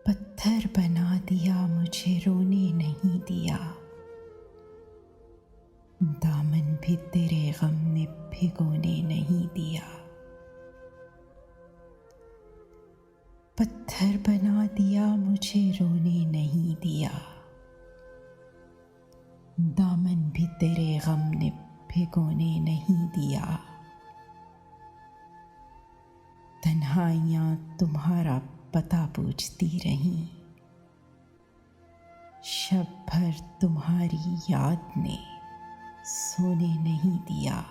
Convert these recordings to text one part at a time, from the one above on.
पत्थर बना दिया, मुझे रोने नहीं दिया। दामन भी तेरे गम ने भिगोने नहीं दिया। पत्थर बना दिया, मुझे रोने नहीं दिया। दामन भी तेरे गम ने भिगोने नहीं दिया। तन्हाइयाँ तुम्हारा पता पूछती रहीं, शब भर तुम्हारी याद ने सोने नहीं दिया।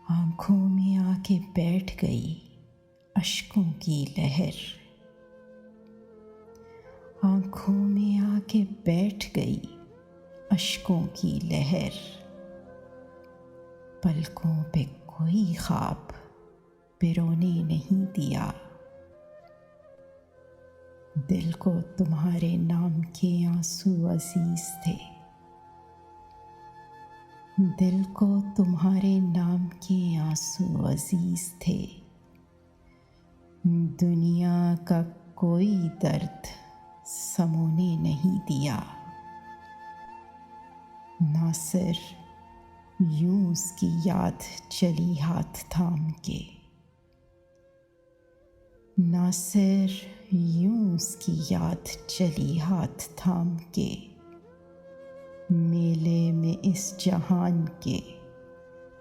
आँखों में आके बैठ गई अश्कों की लहर। आँखों में आके बैठ गई अश्कों की लहर। पलकों पे कोई ख्वाब पिरोने नहीं दिया। दिल को तुम्हारे नाम के आंसू अजीज थे। दिल को तुम्हारे नाम के आंसू अजीज थे। दुनिया का कोई दर्द समोने नहीं दिया। नासिर यूं उसकी याद चली हाथ थाम के। नासिर यूं उसकी याद चली हाथ थाम के। मेले में इस जहान के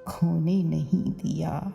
खोने नहीं दिया।